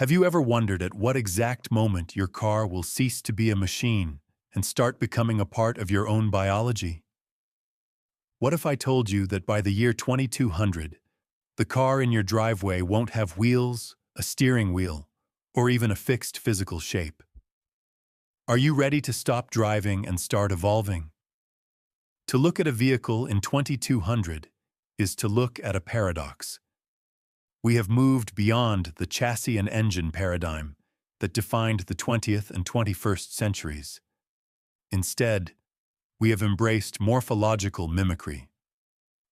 Have you ever wondered at what exact moment your car will cease to be a machine and start becoming a part of your own biology? What if I told you that by the year 2200, the car in your driveway won't have wheels, a steering wheel, or even a fixed physical shape? Are you ready to stop driving and start evolving? To look at a vehicle in 2200 is to look at a paradox. We have moved beyond the chassis and engine paradigm that defined the 20th and 21st centuries. Instead, we have embraced morphological mimicry.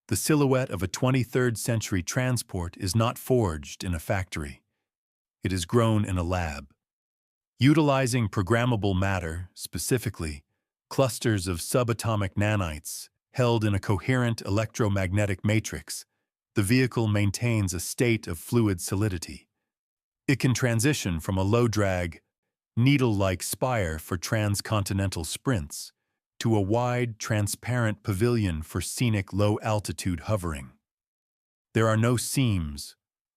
The silhouette of a 23rd century transport is not forged in a factory. It is grown in a lab. Utilizing programmable matter, specifically, clusters of subatomic nanites held in a coherent electromagnetic matrix, the vehicle maintains a state of fluid solidity. It can transition from a low-drag, needle-like spire for transcontinental sprints to a wide, transparent pavilion for scenic low-altitude hovering. There are no seams,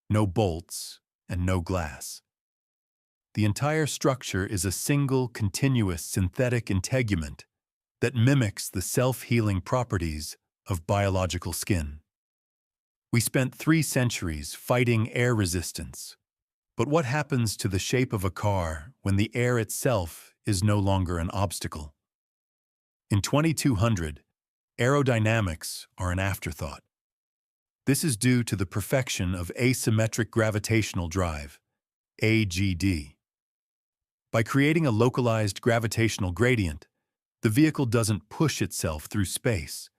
no bolts, and no glass. The entire structure is a single, continuous synthetic integument that mimics the self-healing properties of biological skin. We spent 3 centuries fighting air resistance. But what happens to the shape of a car when the air itself is no longer an obstacle? In 2200, aerodynamics are an afterthought. This is due to the perfection of asymmetric gravitational drive, AGD. By creating a localized gravitational gradient, the vehicle doesn't push itself through space.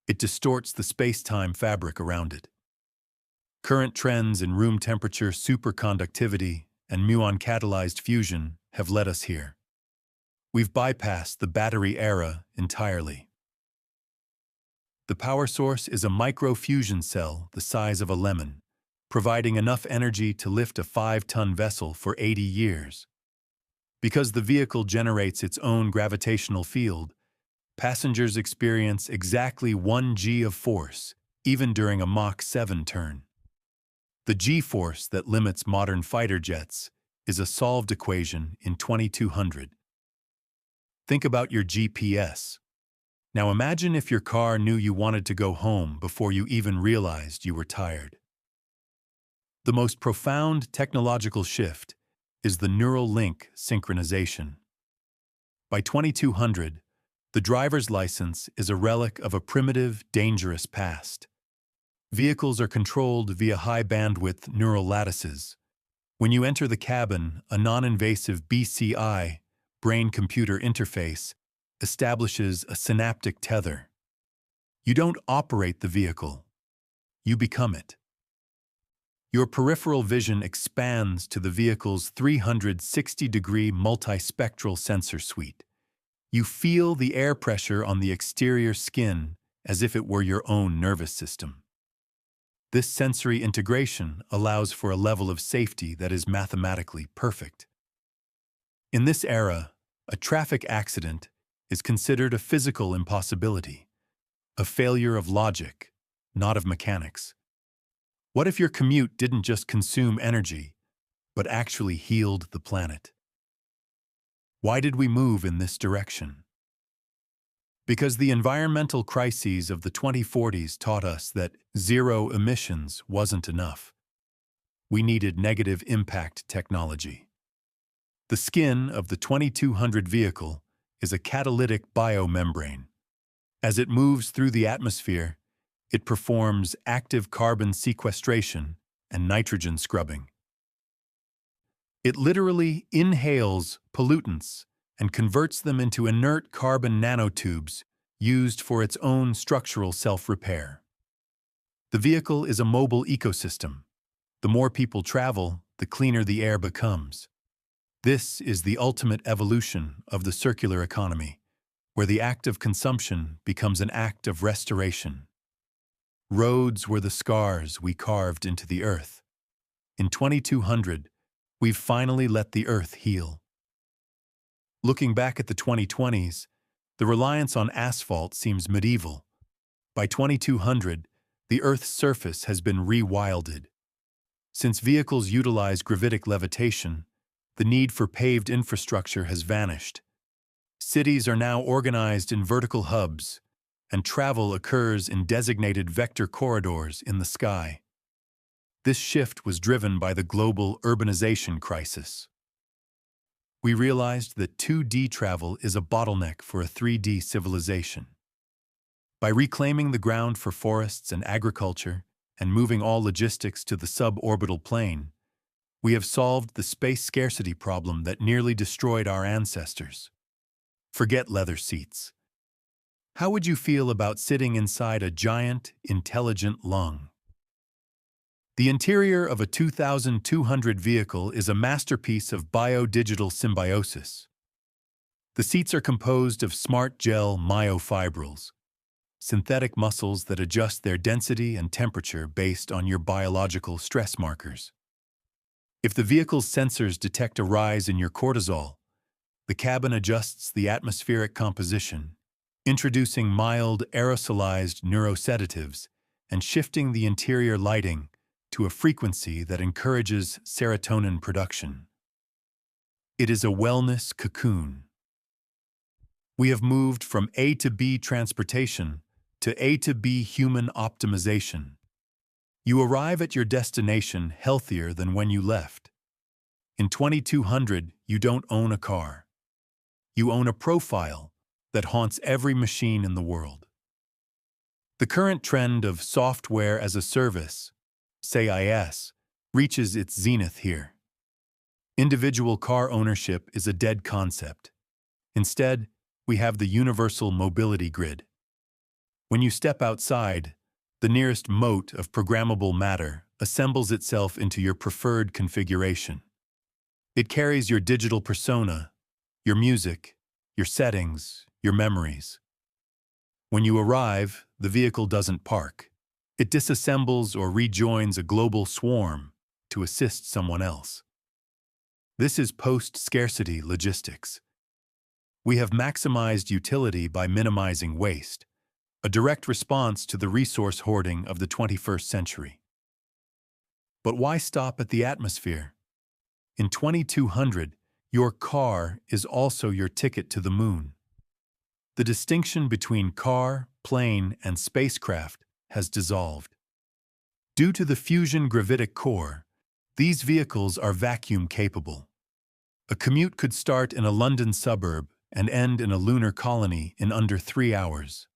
It distorts the space-time fabric around it. Current trends in room temperature superconductivity and muon-catalyzed fusion have led us here. We've bypassed the battery era entirely. The power source is a micro-fusion cell the size of a lemon, providing enough energy to lift a 5-ton vessel for 80 years. Because the vehicle generates its own gravitational field, passengers experience exactly 1 g of force, even during a Mach 7 turn. The g-force that limits modern fighter jets is a solved equation in 2200. Think about your GPS. Now imagine if your car knew you wanted to go home before you even realized you were tired. The most profound technological shift is the neural link synchronization. By 2200, the driver's license is a relic of a primitive, dangerous past. Vehicles are controlled via high-bandwidth neural lattices. When you enter the cabin, a non-invasive BCI, brain-computer interface, establishes a synaptic tether. You don't operate the vehicle. You become it. Your peripheral vision expands to the vehicle's 360-degree multispectral sensor suite. You feel the air pressure on the exterior skin as if it were your own nervous system. This sensory integration allows for a level of safety that is mathematically perfect. In this era, a traffic accident is considered a physical impossibility, a failure of logic, not of mechanics. What if your commute didn't just consume energy, but actually healed the planet? Why did we move in this direction? Because the environmental crises of the 2040s taught us that zero emissions wasn't enough. We needed negative impact technology. The skin of the 2200 vehicle is a catalytic biomembrane. As it moves through the atmosphere, it performs active carbon sequestration and nitrogen scrubbing. It literally inhales pollutants and converts them into inert carbon nanotubes used for its own structural self-repair. The vehicle is a mobile ecosystem. The more people travel, the cleaner the air becomes. This is the ultimate evolution of the circular economy, where the act of consumption becomes an act of restoration. Roads were the scars we carved into the earth. In 2200, we've finally let the earth heal. Looking back at the 2020s, the reliance on asphalt seems medieval. By 2200, the Earth's surface has been rewilded. Since vehicles utilize gravitic levitation, the need for paved infrastructure has vanished. Cities are now organized in vertical hubs, and travel occurs in designated vector corridors in the sky. This shift was driven by the global urbanization crisis. We realized that 2D travel is a bottleneck for a 3D civilization. By reclaiming the ground for forests and agriculture and moving all logistics to the suborbital plane, we have solved the space scarcity problem that nearly destroyed our ancestors. Forget leather seats. How would you feel about sitting inside a giant, intelligent lung? The interior of a 2200 vehicle is a masterpiece of biodigital symbiosis. The seats are composed of smart gel myofibrils, synthetic muscles that adjust their density and temperature based on your biological stress markers. If the vehicle's sensors detect a rise in your cortisol, the cabin adjusts the atmospheric composition, introducing mild aerosolized neurosedatives and shifting the interior lighting to a frequency that encourages serotonin production. It is a wellness cocoon. We have moved from A to B transportation to A to B human optimization. You arrive at your destination healthier than when you left. In 2200, you don't own a car. You own a profile that haunts every machine in the world. The current trend of software as a service, SaaS, reaches its zenith here. Individual car ownership is a dead concept. Instead, we have the universal mobility grid. When you step outside, the nearest mote of programmable matter assembles itself into your preferred configuration. It carries your digital persona, your music, your settings, your memories. When you arrive, the vehicle doesn't park. It disassembles or rejoins a global swarm to assist someone else. This is post-scarcity logistics. We have maximized utility by minimizing waste, a direct response to the resource hoarding of the 21st century. But why stop at the atmosphere? In 2200, your car is also your ticket to the moon. The distinction between car, plane, and spacecraft has dissolved. Due to the fusion gravitic core, these vehicles are vacuum-capable. A commute could start in a London suburb and end in a lunar colony in under 3 hours.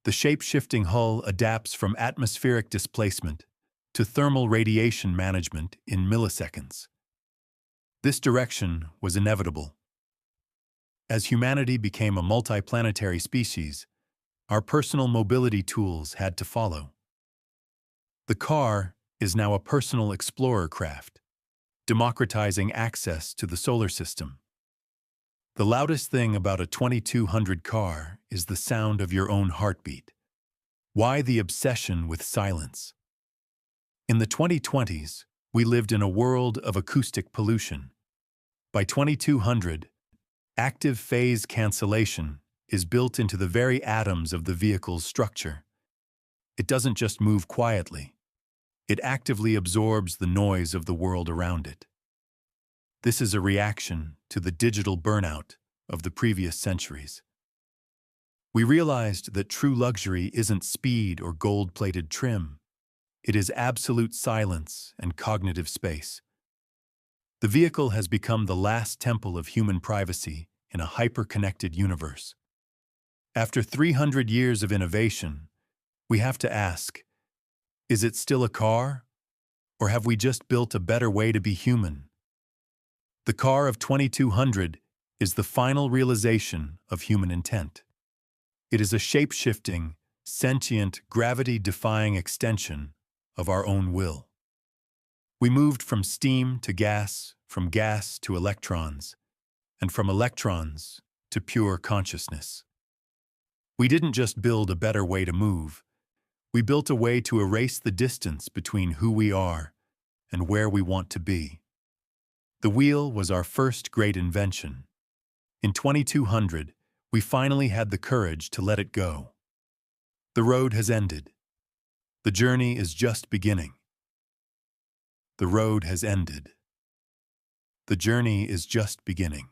The shape-shifting hull adapts from atmospheric displacement to thermal radiation management in milliseconds. This direction was inevitable. As humanity became a multiplanetary species, our personal mobility tools had to follow. The car is now a personal explorer craft, democratizing access to the solar system. The loudest thing about a 2200 car is the sound of your own heartbeat. Why the obsession with silence? In the 2020s, we lived in a world of acoustic pollution. By 2200, active phase cancellation is built into the very atoms of the vehicle's structure. It doesn't just move quietly. It actively absorbs the noise of the world around it. This is a reaction to the digital burnout of the previous centuries. We realized that true luxury isn't speed or gold-plated trim. It is absolute silence and cognitive space. The vehicle has become the last temple of human privacy in a hyper-connected universe. After 300 years of innovation, we have to ask, is it still a car? Or have we just built a better way to be human? The car of 2200 is the final realization of human intent. It is a shape-shifting, sentient, gravity-defying extension of our own will. We moved from steam to gas, from gas to electrons, and from electrons to pure consciousness. We didn't just build a better way to move. We built a way to erase the distance between who we are and where we want to be. The wheel was our first great invention. In 2200, we finally had the courage to let it go. The road has ended. The journey is just beginning. The road has ended. The journey is just beginning.